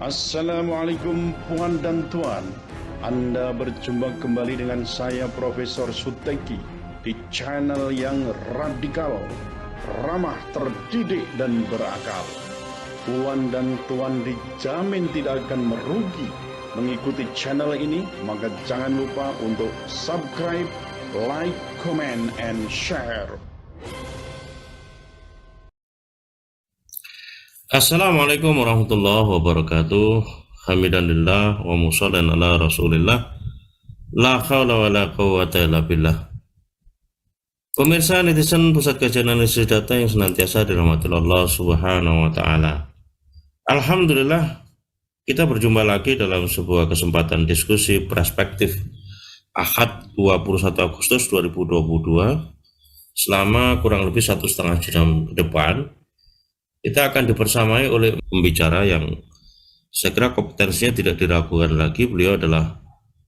Assalamualaikum puan dan tuan. Anda berjumpa kembali dengan saya Profesor Suteki di channel yang radikal, ramah, terdidik, dan berakal. Puan dan tuan dijamin tidak akan merugi mengikuti channel ini, maka jangan lupa untuk subscribe, like, comment, and share. Assalamualaikum warahmatullahi wabarakatuh. Hamidalillah wa mushollan ala rasulillah. La khawla wa la quwwata illa billah. Pemirsa netizen Pusat Kajian Analisis Data yang senantiasa dirahmati Allah Subhanahu wa taala. Alhamdulillah, kita berjumpa lagi dalam sebuah kesempatan diskusi perspektif Ahad 21 Agustus 2022. Selama kurang lebih 1,5 jam ke depan, kita akan dibersamai oleh pembicara yang saya kira kompetensinya tidak diragukan lagi. Beliau adalah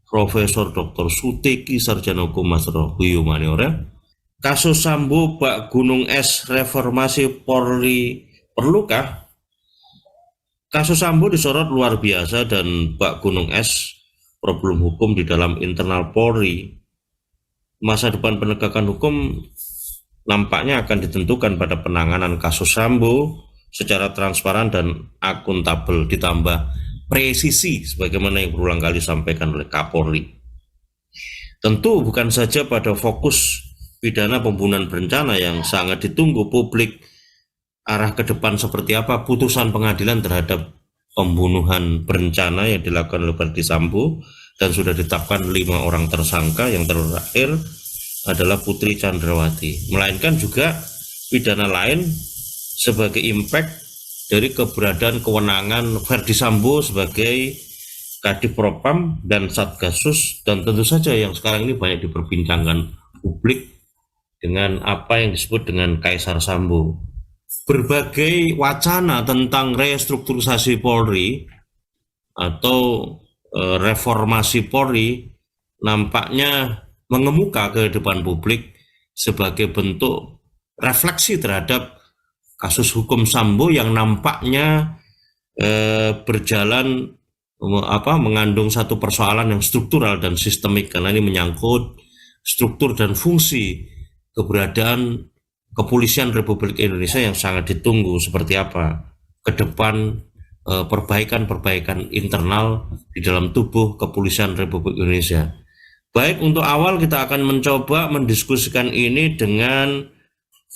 Profesor Dr. Suteki Sarjana Hukum Master Humaniora. Kasus Sambo Pak Gunung Es reformasi Polri perlukah? Kasus Sambo disorot luar biasa dan Pak Gunung Es problem hukum di dalam internal Polri. Masa depan penegakan hukum nampaknya akan ditentukan pada penanganan kasus Sambo secara transparan dan akuntabel, ditambah presisi sebagaimana yang berulang kali disampaikan oleh Kapolri. Tentu bukan saja pada fokus pidana pembunuhan berencana yang sangat ditunggu publik, arah ke depan seperti apa putusan pengadilan terhadap pembunuhan berencana yang dilakukan oleh Verdi Sambo, dan sudah ditetapkan 5 orang tersangka, yang terakhir adalah Putri Chandrawati, melainkan juga pidana lain sebagai impact dari keberadaan kewenangan Verdi Sambo sebagai Kadif Propam dan Satgasus, dan tentu saja yang sekarang ini banyak diperbincangkan publik dengan apa yang disebut dengan Kaisar Sambo. Berbagai wacana tentang restrukturisasi Polri atau reformasi Polri nampaknya mengemuka ke depan publik sebagai bentuk refleksi terhadap kasus hukum Sambo yang nampaknya berjalan mengandung satu persoalan yang struktural dan sistemik, karena ini menyangkut struktur dan fungsi keberadaan Kepolisian Republik Indonesia yang sangat ditunggu seperti apa ke depan, perbaikan-perbaikan internal di dalam tubuh Kepolisian Republik Indonesia. Baik, untuk awal kita akan mencoba mendiskusikan ini dengan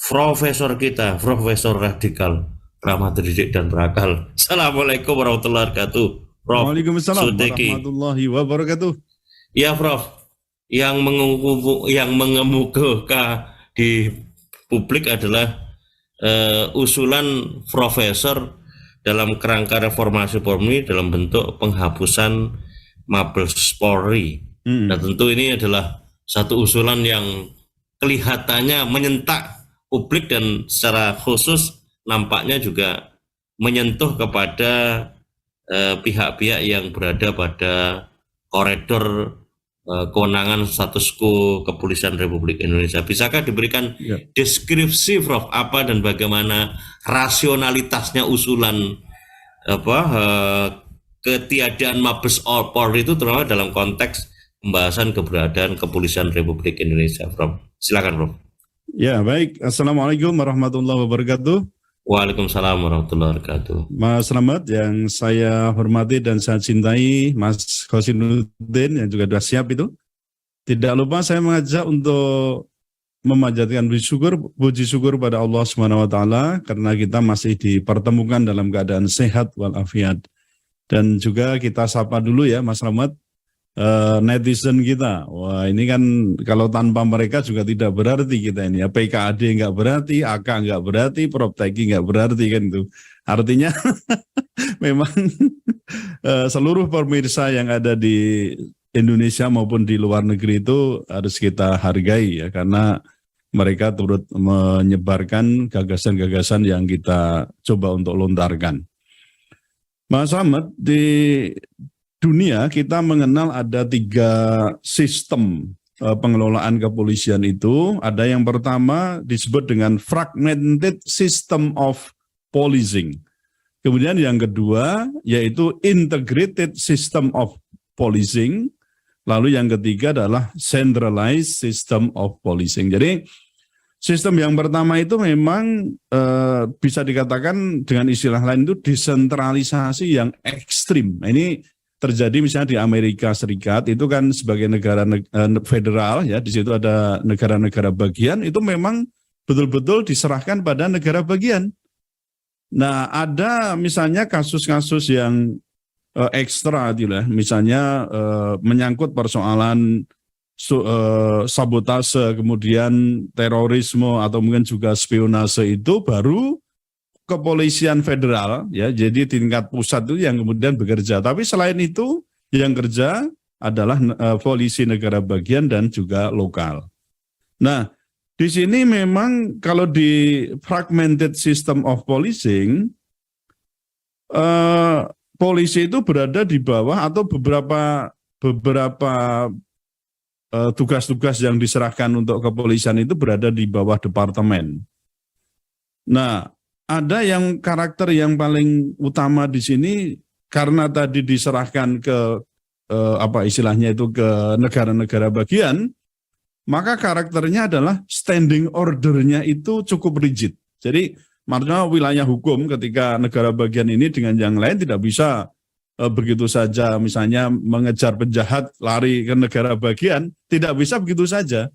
Profesor kita, Profesor Radikal, ramah, terdidik, dan berakal. Assalamualaikum warahmatullahi wabarakatuh, Prof. Waalaikumsalam Suteki. warahmatullahi wabarakatuh. Ya, Prof. Yang mengemuka di publik adalah usulan Profesor dalam kerangka reformasi Polri dalam bentuk penghapusan Mabes Polri. Nah, tentu ini adalah satu usulan yang kelihatannya menyentak publik dan secara khusus nampaknya juga menyentuh kepada pihak-pihak yang berada pada koridor kewenangan status quo Kepolisian Republik Indonesia. Bisakah diberikan deskripsi, Prof, apa dan bagaimana rasionalitasnya usulan ketiadaan Mabes Polri itu, terutama dalam konteks pembahasan keberadaan Kepolisian Republik Indonesia, Prof? Silakan, Prof. Ya, baik. Assalamualaikum warahmatullahi wabarakatuh. Waalaikumsalam warahmatullahi wabarakatuh. Mas Slamet yang saya hormati dan saya cintai, Mas Khosinuddin yang juga sudah siap itu. Tidak lupa saya mengajak untuk memanjatkan puji syukur pada Allah Subhanahu wa taala karena kita masih dipertemukan dalam keadaan sehat walafiat. Dan juga kita sapa dulu ya Mas Slamet, netizen kita. Wah, ini kan kalau tanpa mereka juga tidak berarti kita ini ya. PKAD nggak berarti, AK nggak berarti, Prof Teki nggak berarti, kan itu. Artinya memang seluruh pemirsa yang ada di Indonesia maupun di luar negeri itu harus kita hargai ya, karena mereka turut menyebarkan gagasan-gagasan yang kita coba untuk lontarkan. Mas Ahmad, di dunia kita mengenal ada 3 sistem pengelolaan kepolisian itu. Ada yang pertama disebut dengan fragmented system of policing. Kemudian yang kedua yaitu integrated system of policing. Lalu yang ketiga adalah centralized system of policing. Jadi sistem yang pertama itu memang bisa dikatakan dengan istilah lain itu desentralisasi yang ekstrim. Nah, ini terjadi misalnya di Amerika Serikat itu kan sebagai negara federal ya, di situ ada negara-negara bagian itu memang betul-betul diserahkan pada negara bagian. Nah, ada misalnya kasus-kasus yang ekstra gitu ya, misalnya menyangkut persoalan sabotase, kemudian terorisme atau mungkin juga spionase, itu baru kepolisian federal ya, jadi tingkat pusat itu yang kemudian bekerja. Tapi selain itu yang kerja adalah polisi negara bagian dan juga lokal. Nah, di sini memang kalau di fragmented system of policing, polisi itu berada di bawah atau beberapa tugas-tugas yang diserahkan untuk kepolisian itu berada di bawah departemen. Nah, ada yang karakter yang paling utama di sini karena tadi diserahkan ke istilahnya itu ke negara-negara bagian. Maka karakternya adalah standing order-nya itu cukup rigid. Jadi maksudnya wilayah hukum ketika negara bagian ini dengan yang lain tidak bisa begitu saja misalnya mengejar penjahat lari ke negara bagian, tidak bisa begitu saja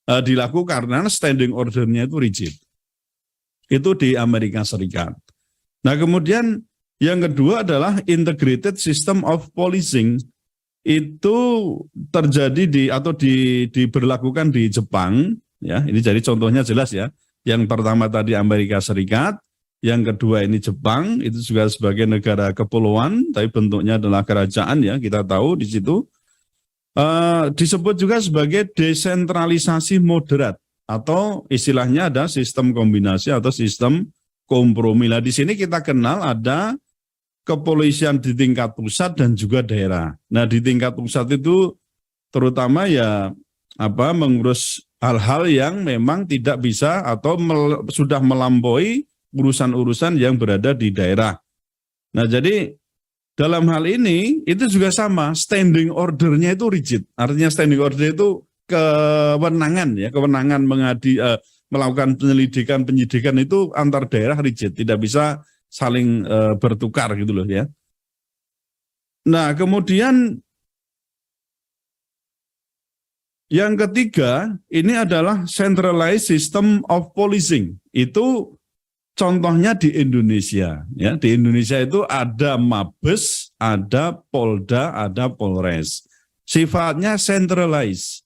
dilakukan karena standing order-nya itu rigid. Itu di Amerika Serikat. Nah, kemudian yang kedua adalah integrated system of policing. Itu terjadi diberlakukan di Jepang ya. Ini jadi contohnya jelas ya. Yang pertama tadi Amerika Serikat, yang kedua ini Jepang, itu juga sebagai negara kepulauan tapi bentuknya adalah kerajaan ya, kita tahu di situ. Disebut juga sebagai desentralisasi moderat atau istilahnya ada sistem kombinasi atau sistem kompromi. Nah, di sini kita kenal ada kepolisian di tingkat pusat dan juga daerah. Nah, di tingkat pusat itu terutama ya mengurus hal-hal yang memang tidak bisa atau sudah melampaui urusan-urusan yang berada di daerah. Nah, jadi dalam hal ini itu juga sama, standing order-nya itu rigid. Artinya standing order itu kewenangan ya, kewenangan melakukan penyelidikan, penyidikan itu antar daerah rigid, tidak bisa saling bertukar gitu loh ya. Nah, kemudian yang ketiga ini adalah centralized system of policing. Itu contohnya di Indonesia ya. Di Indonesia itu ada Mabes, ada Polda, ada Polres. Sifatnya centralized.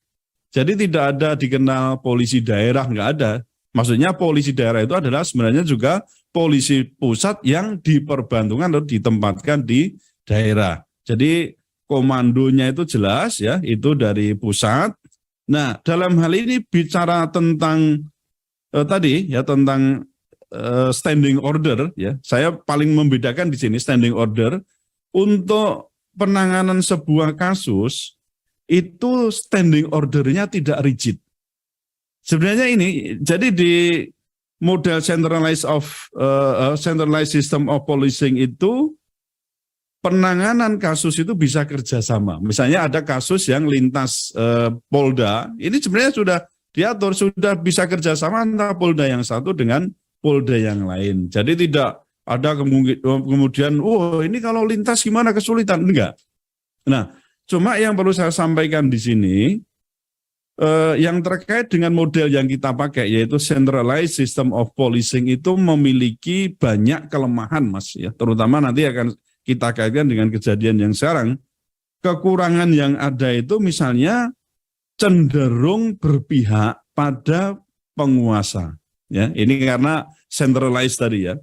Jadi tidak ada dikenal polisi daerah, nggak ada. Maksudnya polisi daerah itu adalah sebenarnya juga polisi pusat yang diperbantukan atau ditempatkan di daerah. Jadi komandonya itu jelas ya, itu dari pusat. Nah, dalam hal ini bicara tentang tentang standing order ya. Saya paling membedakan di sini standing order untuk penanganan sebuah kasus itu standing ordernya tidak rigid. Sebenarnya ini jadi di model centralized system of policing itu penanganan kasus itu bisa kerjasama. Misalnya ada kasus yang lintas Polda, ini sebenarnya sudah diatur, sudah bisa kerjasama antara Polda yang satu dengan Polda yang lain. Jadi tidak ada kemudian, ini kalau lintas gimana kesulitan, enggak. Nah, cuma yang perlu saya sampaikan di sini, yang terkait dengan model yang kita pakai yaitu centralized system of policing itu memiliki banyak kelemahan Mas ya, terutama nanti akan kita kaitkan dengan kejadian yang sekarang. Kekurangan yang ada itu misalnya cenderung berpihak pada penguasa ya, ini karena centralized tadi ya.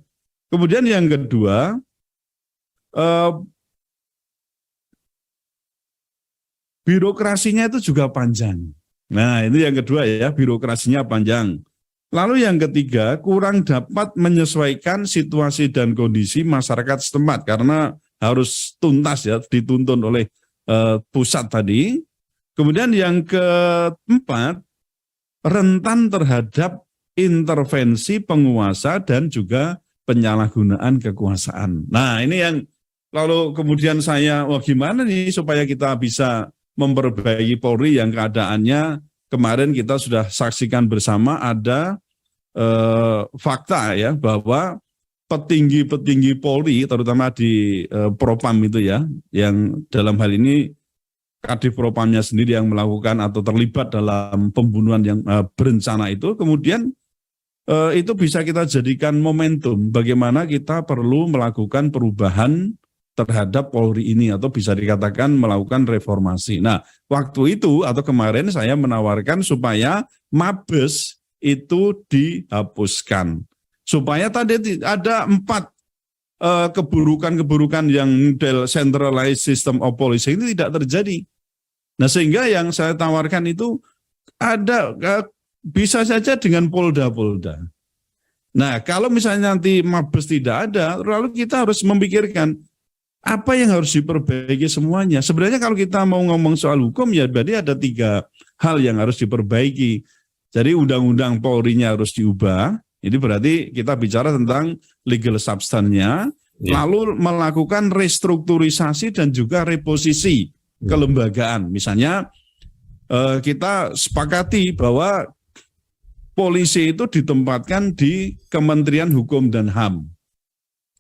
Kemudian yang kedua, birokrasinya itu juga panjang. Nah, itu yang kedua ya, birokrasinya panjang. Lalu yang ketiga, kurang dapat menyesuaikan situasi dan kondisi masyarakat setempat karena harus tuntas ya, dituntun oleh pusat tadi. Kemudian yang keempat, rentan terhadap intervensi penguasa dan juga penyalahgunaan kekuasaan. Nah, ini yang lalu kemudian saya, wah gimana nih supaya kita bisa memperbaiki Polri yang keadaannya kemarin kita sudah saksikan bersama ada fakta ya bahwa petinggi-petinggi Polri terutama di Propam itu ya, yang dalam hal ini Kadif Propamnya sendiri yang melakukan atau terlibat dalam pembunuhan yang berencana itu, kemudian itu bisa kita jadikan momentum bagaimana kita perlu melakukan perubahan terhadap Polri ini atau bisa dikatakan melakukan reformasi. Nah, waktu itu atau kemarin saya menawarkan supaya Mabes itu dihapuskan. Supaya tadi ada 4 keburukan-keburukan yang model centralized system of policing ini tidak terjadi. Nah, sehingga yang saya tawarkan itu ada bisa saja dengan Polda-Polda. Nah, kalau misalnya nanti Mabes tidak ada, lalu kita harus memikirkan apa yang harus diperbaiki semuanya. Sebenarnya kalau kita mau ngomong soal hukum ya berarti ada 3 hal yang harus diperbaiki. Jadi undang-undang Polri-nya harus diubah. Ini berarti kita bicara tentang legal substance-nya, lalu melakukan restrukturisasi dan juga reposisi kelembagaan. Misalnya kita sepakati bahwa polisi itu ditempatkan di Kementerian Hukum dan HAM.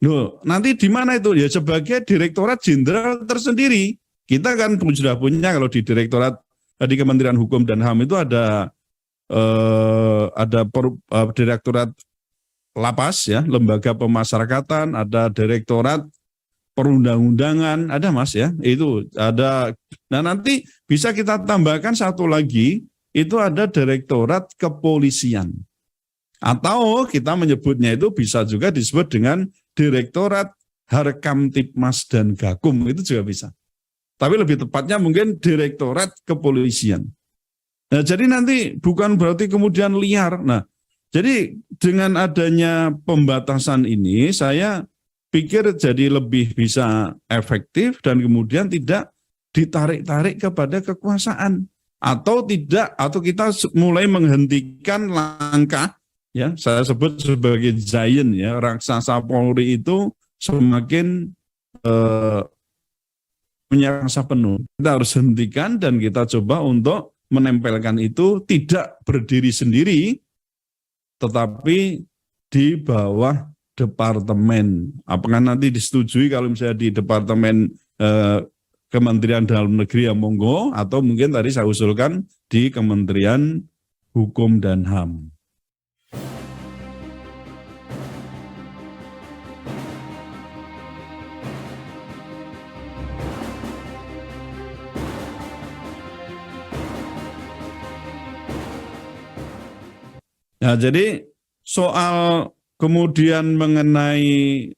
Loh, nanti di mana itu? Ya sebagai Direktorat Jenderal tersendiri. Kita kan sudah punya kalau di di Kementerian Hukum dan HAM itu ada Direktorat Lapas ya, Lembaga Pemasyarakatan, ada Direktorat Perundang-undangan, ada Mas ya, itu ada. Nah nanti bisa kita tambahkan satu lagi, itu ada Direktorat Kepolisian. Atau kita menyebutnya itu bisa juga disebut dengan Direktorat Harkamtipmas dan Gakum, itu juga bisa. Tapi lebih tepatnya mungkin Direktorat Kepolisian. Nah jadi nanti bukan berarti kemudian liar. Nah jadi dengan adanya pembatasan ini saya pikir jadi lebih bisa efektif dan kemudian tidak ditarik-tarik kepada kekuasaan atau tidak, atau kita mulai menghentikan langkah ya, saya sebut sebagai giant ya, raksasa Polri itu semakin punya rasa penuh. Kita harus hentikan dan kita coba untuk menempelkan itu tidak berdiri sendiri tetapi di bawah departemen. Apakah nanti disetujui kalau misalnya di departemen Kementerian Dalam Negeri ya monggo, atau mungkin tadi saya usulkan di Kementerian Hukum dan HAM. Nah, jadi soal kemudian mengenai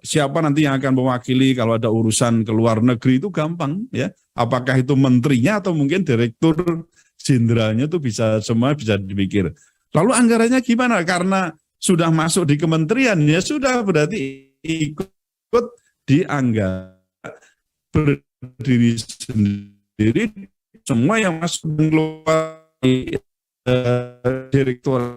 siapa nanti yang akan mewakili kalau ada urusan ke luar negeri itu gampang ya. Apakah itu menterinya atau mungkin direktur jenderalnya itu bisa semua bisa dipikir. Lalu anggarannya gimana? Karena sudah masuk di kementerian ya sudah berarti ikut dianggar berdiri sendiri semua yang masuk keluar direktur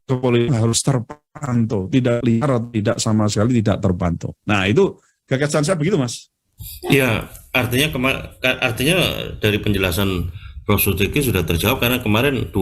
kepolisian harus terpantau, tidak liar, tidak sama sekali tidak terpantau. Nah itu gagasan saya begitu Mas. Ya, artinya dari penjelasan Prof. Sutiki sudah terjawab karena kemarin 2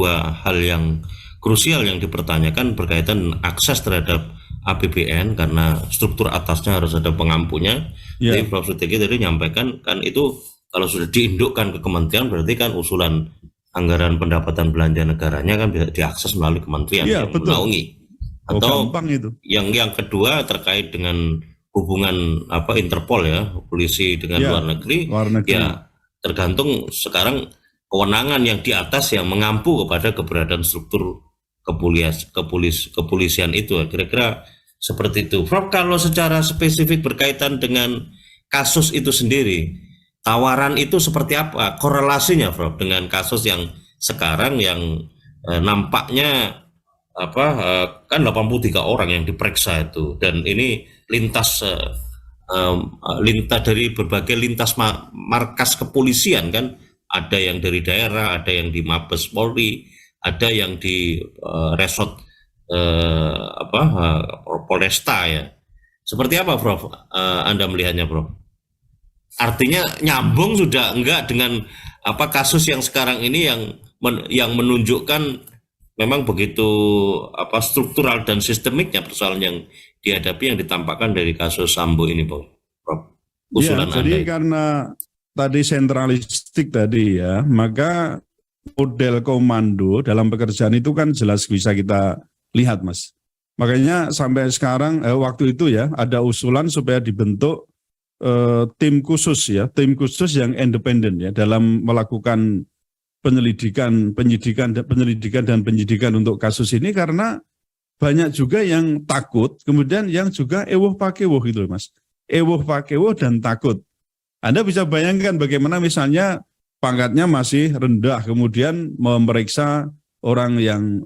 hal yang krusial yang dipertanyakan berkaitan akses terhadap APBN karena struktur atasnya harus ada pengampunya. Jadi Prof. Sutiki tadi menyampaikan kan itu kalau sudah diindukkan ke kementerian berarti kan usulan anggaran pendapatan belanja negaranya kan bisa diakses melalui kementerian yang menaungi. Atau itu. Yang kedua terkait dengan hubungan Interpol ya, polisi dengan luar negeri. Ya tergantung sekarang kewenangan yang di atas yang mengampu kepada keberadaan struktur kepolisian itu. Kira-kira seperti itu. Prof, kalau secara spesifik berkaitan dengan kasus itu sendiri, tawaran itu seperti apa korelasinya Prof dengan kasus yang sekarang yang nampaknya kan 83 orang yang diperiksa itu dan ini lintas dari berbagai lintas markas kepolisian kan, ada yang dari daerah, ada yang di Mabes Polri, ada yang di resort Polresta ya. Seperti apa, Prof? Anda melihatnya, Prof? Artinya nyambung sudah enggak dengan kasus yang sekarang ini yang menunjukkan memang begitu struktural dan sistemiknya persoalan yang dihadapi yang ditampakkan dari kasus Sambo ini, Prof. Ya, Usulan jadi Anda. karena tadi sentralistik tadi ya, maka model komando dalam pekerjaan itu kan jelas bisa kita lihat, Mas. Makanya sampai sekarang waktu itu ya ada usulan supaya dibentuk tim khusus ya, tim khusus yang independen ya dalam melakukan penyidikan dan penyidikan untuk kasus ini, karena banyak juga yang takut, kemudian yang juga ewuh pakewuh gitu Mas. Ewuh pakewuh dan takut. Anda bisa bayangkan bagaimana misalnya pangkatnya masih rendah, kemudian memeriksa orang yang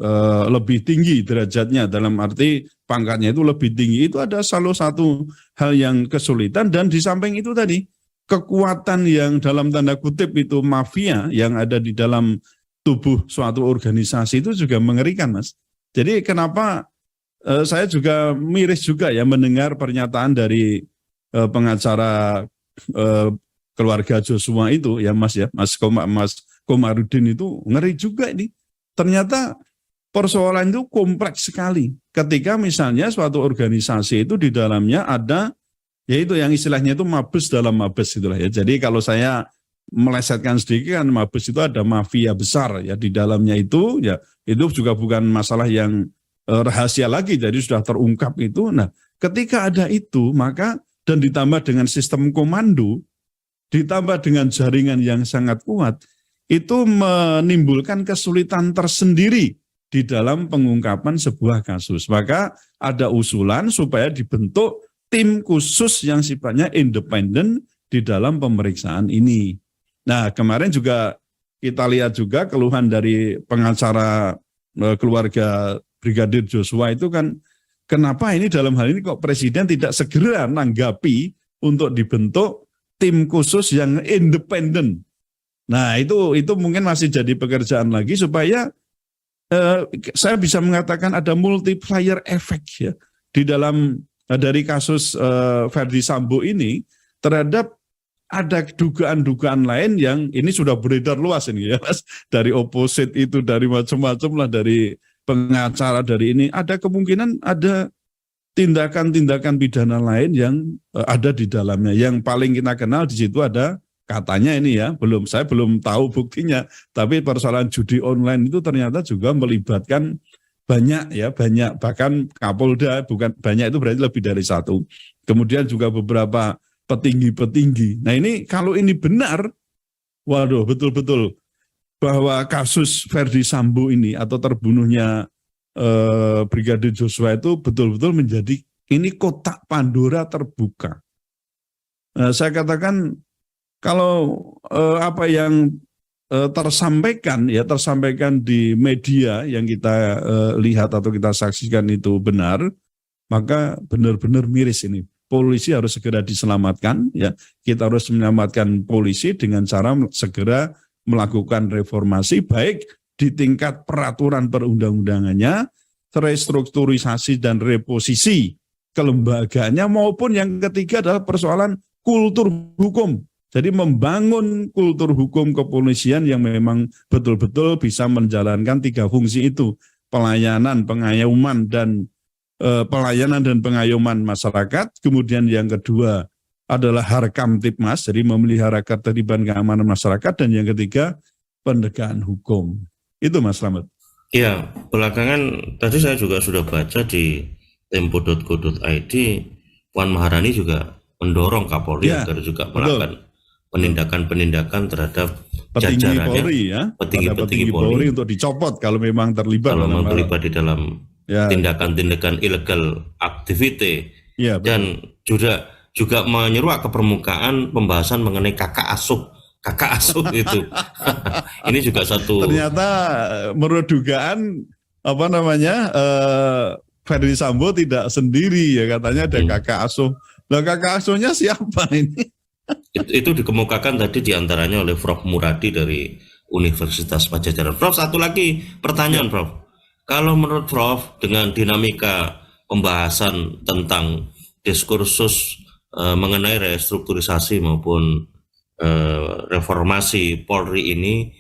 lebih tinggi derajatnya, dalam arti pangkatnya itu lebih tinggi, itu ada salah satu hal yang kesulitan. Dan di samping itu tadi, kekuatan yang dalam tanda kutip itu mafia yang ada di dalam tubuh suatu organisasi itu juga mengerikan, Mas. Jadi kenapa saya juga miris juga ya mendengar pernyataan dari pengacara keluarga Joshua itu ya Mas ya, Mas Komarudin, itu ngeri juga ini. Ternyata persoalan itu kompleks sekali. Ketika misalnya suatu organisasi itu di dalamnya ada, yaitu yang istilahnya itu mabes dalam mabes itulah ya. Jadi kalau saya melesetkan sedikit kan, mabes itu ada mafia besar ya di dalamnya itu ya, itu juga bukan masalah yang rahasia lagi, jadi sudah terungkap itu. Nah, ketika ada itu maka dan ditambah dengan sistem komando, ditambah dengan jaringan yang sangat kuat, itu menimbulkan kesulitan tersendiri di dalam pengungkapan sebuah kasus. Maka ada usulan supaya dibentuk tim khusus yang sifatnya independen di dalam pemeriksaan ini. Nah, kemarin juga kita lihat juga keluhan dari pengacara keluarga Brigadir Joshua itu kan, kenapa ini dalam hal ini kok Presiden tidak segera nanggapi untuk dibentuk tim khusus yang independen. Nah, itu mungkin masih jadi pekerjaan lagi supaya saya bisa mengatakan ada multiplier effect ya di dalam dari kasus Verdi Sambo ini terhadap ada dugaan-dugaan lain yang ini sudah beredar luas ini ya Mas, dari opposite itu, dari macam-macam lah, dari pengacara, dari ini ada kemungkinan ada tindakan-tindakan pidana lain yang ada di dalamnya. Yang paling kita kenal di situ ada, katanya ini ya, saya belum tahu buktinya, tapi persoalan judi online itu ternyata juga melibatkan banyak, bahkan Kapolda, bukan banyak itu berarti lebih dari satu. Kemudian juga beberapa petinggi-petinggi. Nah ini kalau ini benar, waduh, betul-betul bahwa kasus Verdi Sambo ini atau terbunuhnya Brigadir Joshua itu betul-betul menjadi ini kotak Pandora terbuka. Saya katakan kalau apa yang tersampaikan di media yang kita lihat atau kita saksikan itu benar, maka benar-benar miris ini. Polisi harus segera diselamatkan, ya. Kita harus menyelamatkan polisi dengan cara segera melakukan reformasi, baik di tingkat peraturan perundang-undangannya, restrukturisasi dan reposisi kelembagaannya, maupun yang ketiga adalah persoalan kultur hukum. Jadi membangun kultur hukum kepolisian yang memang betul-betul bisa menjalankan tiga fungsi itu, pelayanan, pengayoman, dan pengayoman masyarakat. Kemudian yang kedua adalah Harkamtipmas, jadi memelihara ketertiban keamanan masyarakat, dan yang ketiga penegakan hukum. Itu Mas Slamet. Ya, belakangan tadi saya juga sudah baca di tempo.go.id, Puan Maharani juga mendorong Kapolri agar juga melakukan penindakan-penindakan terhadap petinggi Polri, ya, petinggi Polri untuk dicopot kalau memang terlibat di dalam tindakan-tindakan illegal activity, dan juga menyeruak ke permukaan pembahasan mengenai kakak asuh itu. Ini juga satu. Ternyata menurut dugaan Verdi Sambo tidak sendiri ya, katanya ada kakak asuh. Lah kakak asuhnya siapa ini? Itu dikemukakan tadi diantaranya oleh Prof. Muradi dari Universitas Pajajaran. Prof, satu lagi pertanyaan, Prof. Kalau menurut Prof, dengan dinamika pembahasan tentang diskursus mengenai restrukturisasi maupun reformasi Polri ini,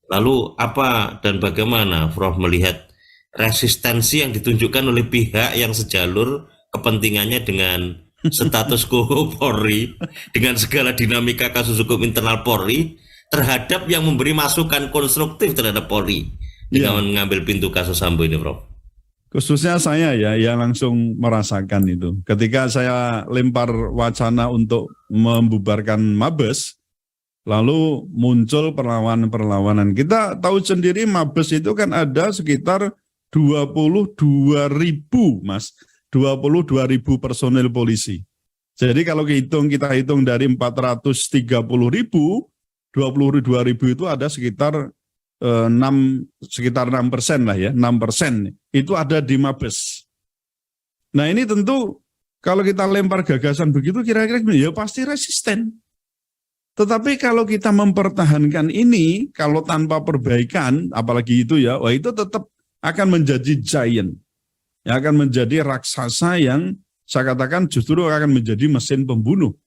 lalu apa dan bagaimana Prof melihat resistensi yang ditunjukkan oleh pihak yang sejalur kepentingannya dengan status quo Polri, dengan segala dinamika kasus hukum internal Polri, terhadap yang memberi masukan konstruktif terhadap Polri dengan mengambil pintu kasus Sambo ini, Prof? Khususnya saya ya yang langsung merasakan itu. Ketika saya lempar wacana untuk membubarkan Mabes, lalu muncul perlawanan-perlawanan. Kita tahu sendiri Mabes itu kan ada sekitar 22.000, Mas. 22.000 personil polisi. Jadi kalau kita hitung dari 430.000, 22.000 itu ada sekitar 6% lah ya, 6% itu ada di Mabes. Nah ini tentu kalau kita lempar gagasan begitu kira-kira ya pasti resisten. Tetapi kalau kita mempertahankan ini, kalau tanpa perbaikan, apalagi itu ya, wah itu tetap akan menjadi giant, yang akan menjadi raksasa yang saya katakan justru akan menjadi mesin pembunuh.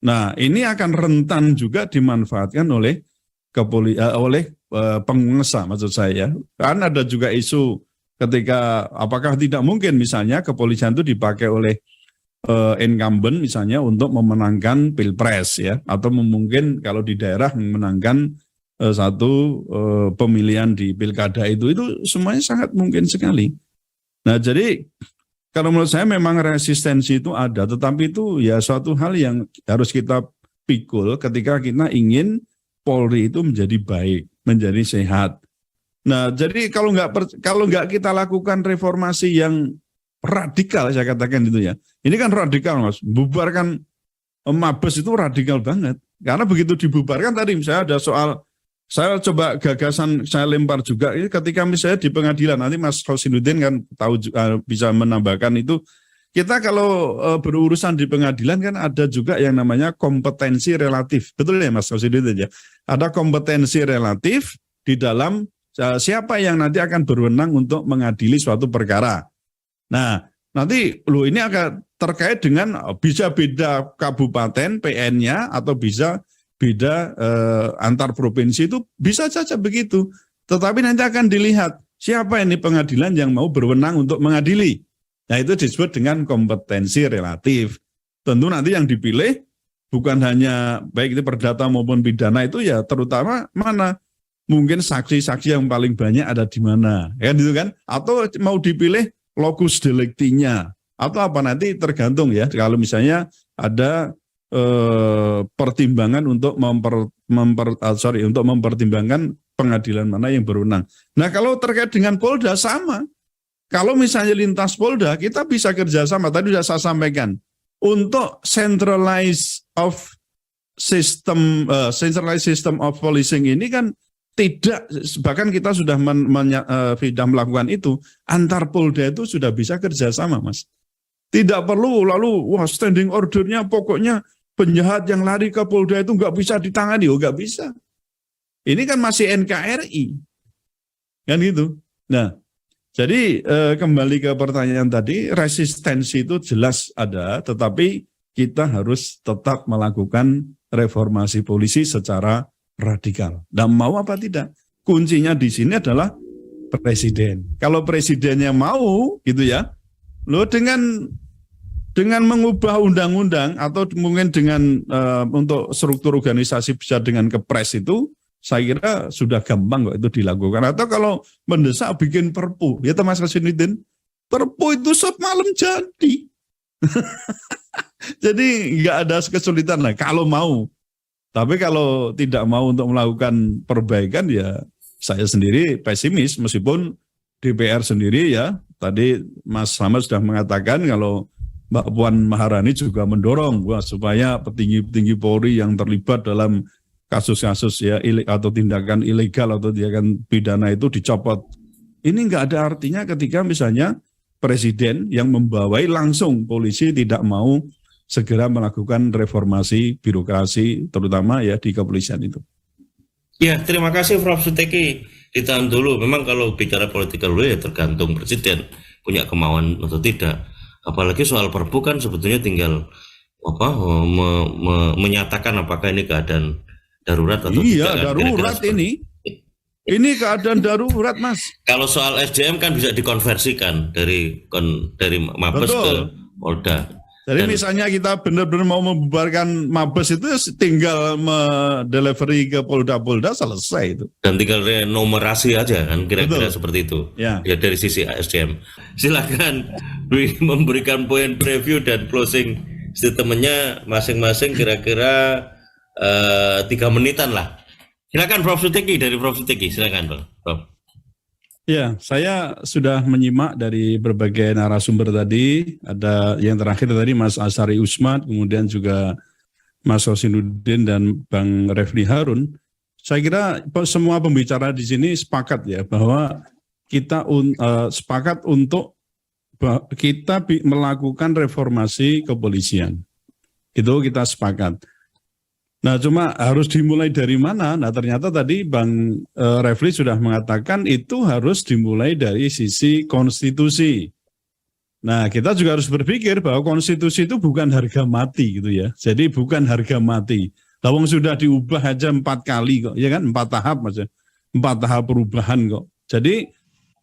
Nah ini akan rentan juga dimanfaatkan oleh penguasa maksud saya. Kan ada juga isu ketika apakah tidak mungkin misalnya kepolisian itu dipakai oleh incumbent misalnya untuk memenangkan pilpres ya, atau mungkin kalau di daerah memenangkan satu pemilihan di pilkada itu semuanya sangat mungkin sekali. Nah jadi kalau menurut saya memang resistensi itu ada, tetapi itu ya suatu hal yang harus kita pikul ketika kita ingin Polri itu menjadi baik, menjadi sehat. Nah jadi kalau nggak kita lakukan reformasi yang radikal, saya katakan itu ya. Ini kan radikal, Mas. Bubarkan Mabes itu radikal banget. Karena begitu dibubarkan tadi misalnya ada soal, saya coba gagasan saya lempar juga, ini ketika misalnya di pengadilan, nanti Mas Hosinuddin kan tahu bisa menambahkan itu, kita kalau berurusan di pengadilan kan ada juga yang namanya kompetensi relatif. Betul ya Mas Hosinuddin ya? Ada kompetensi relatif di dalam siapa yang nanti akan berwenang untuk mengadili suatu perkara. Nah, nanti ini akan terkait dengan bisa beda kabupaten PN-nya atau bisa beda antar provinsi, itu bisa saja begitu. Tetapi nanti akan dilihat siapa ini pengadilan yang mau berwenang untuk mengadili. Nah, itu disebut dengan kompetensi relatif. Tentu nanti yang dipilih bukan hanya baik itu perdata maupun pidana itu ya terutama mana. Mungkin saksi-saksi yang paling banyak ada di mana. Kan gitu kan? Atau mau dipilih locus delicti-nya atau apa nanti tergantung ya. Kalau misalnya ada pertimbangan untuk untuk mempertimbangkan pengadilan mana yang berwenang. Nah kalau terkait dengan Polda sama. Kalau misalnya lintas Polda kita bisa kerjasama. Tadi sudah saya sampaikan untuk centralized system of policing ini kan tidak, bahkan kita sudah melakukan itu, antar Polda itu sudah bisa kerjasama, Mas. Tidak perlu lalu, standing ordernya pokoknya penjahat yang lari ke Polda itu nggak bisa ditangani, nggak bisa. Ini kan masih NKRI, kan gitu. Nah, jadi kembali ke pertanyaan tadi, resistensi itu jelas ada, tetapi kita harus tetap melakukan reformasi polisi secara radikal. Dan mau apa tidak? Kuncinya di sini adalah presiden. Kalau presidennya mau, gitu ya, lo dengan mengubah undang-undang atau mungkin dengan untuk struktur organisasi bisa dengan kepres itu, saya kira sudah gampang kok itu dilakukan. Atau kalau mendesak bikin perpu, ya Mas Hosinuddin, perpu itu semalam jadi. Jadi nggak ada kesulitan lah kalau mau. Tapi kalau tidak mau untuk melakukan perbaikan ya saya sendiri pesimis, meskipun DPR sendiri ya tadi Mas Slamet sudah mengatakan kalau Mbak Puan Maharani juga mendorong supaya petinggi-petinggi Polri yang terlibat dalam kasus-kasus ya atau tindakan ilegal atau tindakan pidana itu dicopot. Ini nggak ada artinya ketika misalnya presiden yang membawai langsung polisi tidak mau segera melakukan reformasi birokrasi terutama ya di kepolisian itu. Ya, terima kasih Prof. Suteki. Ditahan dulu. Memang kalau bicara political will ya tergantung presiden punya kemauan atau tidak. Apalagi soal Perpu kan sebetulnya tinggal menyatakan apakah ini keadaan darurat atau tidak. Iya, darurat ini. Ini keadaan darurat, Mas. Kalau soal SDM kan bisa dikonversikan dari Mabes Betul. ke Polda. Jadi misalnya kita benar-benar mau membubarkan Mabes itu tinggal mendelivery ke Polda-Polda, selesai itu. Dan tinggal renumerasi aja kan, kira-kira seperti itu. Ya. Dari sisi SDM. Silakan memberikan poin preview dan closing statementnya masing-masing kira-kira 3 menitan lah. Silakan Prof. Suteki, dari Prof. Suteki, silakan Prof. Ya, saya sudah menyimak dari berbagai narasumber tadi. Ada yang terakhir tadi Mas Asari Usman, kemudian juga Mas Hosinuddin dan Bang Refli Harun. Saya kira semua pembicara di sini sepakat ya bahwa kita sepakat untuk kita melakukan reformasi kepolisian. Itu kita sepakat. Nah, cuma harus dimulai dari mana? Nah, ternyata tadi Bang Refli sudah mengatakan itu harus dimulai dari sisi konstitusi. Nah, kita juga harus berpikir bahwa konstitusi itu bukan harga mati gitu ya. Jadi bukan harga mati. Lawang sudah diubah aja 4 kali kok, ya kan? 4 tahap Mas. 4 tahap perubahan kok. Jadi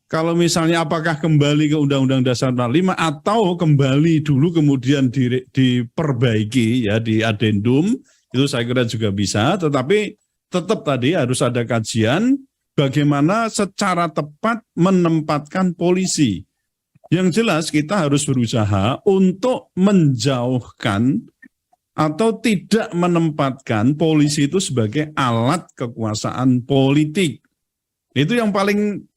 kalau misalnya apakah kembali ke Undang-Undang Dasar 45 atau kembali dulu kemudian diperbaiki ya di adendum, itu saya kira juga bisa, tetapi tetap tadi harus ada kajian bagaimana secara tepat menempatkan polisi. Yang jelas kita harus berusaha untuk menjauhkan atau tidak menempatkan polisi itu sebagai alat kekuasaan politik. Itu yang paling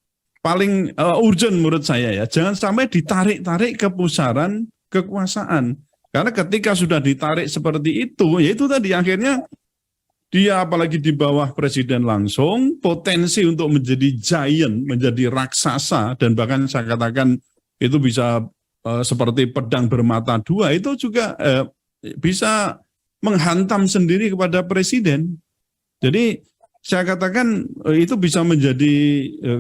urgent menurut saya ya. Jangan sampai ditarik-tarik ke pusaran kekuasaan. Karena ketika sudah ditarik seperti itu, ya itu tadi akhirnya dia apalagi di bawah presiden langsung, potensi untuk menjadi giant, menjadi raksasa, dan bahkan saya katakan itu bisa seperti pedang bermata dua, itu juga bisa menghantam sendiri kepada presiden. Jadi saya katakan itu bisa menjadi,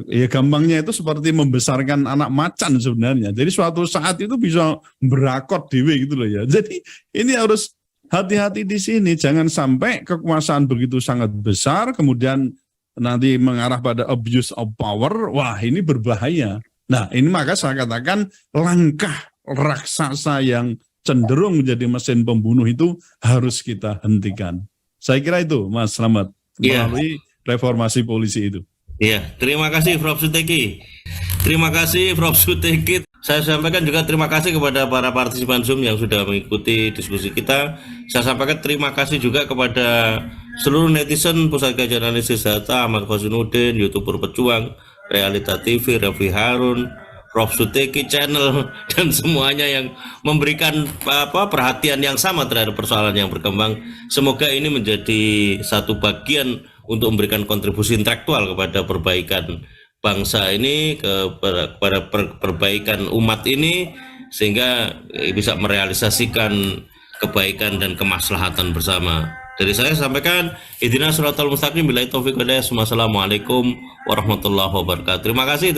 ya gampangnya itu seperti membesarkan anak macan sebenarnya. Jadi suatu saat itu bisa berakot dewe gitu loh ya. Jadi ini harus hati-hati di sini. Jangan sampai kekuasaan begitu sangat besar, kemudian nanti mengarah pada abuse of power. Wah, ini berbahaya. Nah, ini maka saya katakan langkah raksasa yang cenderung menjadi mesin pembunuh itu harus kita hentikan. Saya kira itu, Mas Slamet. Melalui reformasi polisi itu. Iya, terima kasih Prof. Suteki. Terima kasih Prof. Suteki. Saya sampaikan juga terima kasih kepada para partisipan Zoom yang sudah mengikuti diskusi kita. Saya sampaikan terima kasih juga kepada seluruh netizen Pusat Kajian Analisis Data, Ahmad Hosinuddin, YouTuber Pejuang, Realita TV, Refli Harun, Prof. Suteki Channel, dan semuanya yang memberikan perhatian yang sama terhadap persoalan yang berkembang. Semoga ini menjadi satu bagian untuk memberikan kontribusi intelektual kepada perbaikan bangsa ini, kepada perbaikan umat ini, sehingga bisa merealisasikan kebaikan dan kemaslahatan bersama. Dari saya sampaikan, ihdinas shiratal mustaqim, billahi taufiq wal hidayah. Wassalamualaikum warahmatullahi wabarakatuh. Terima kasih.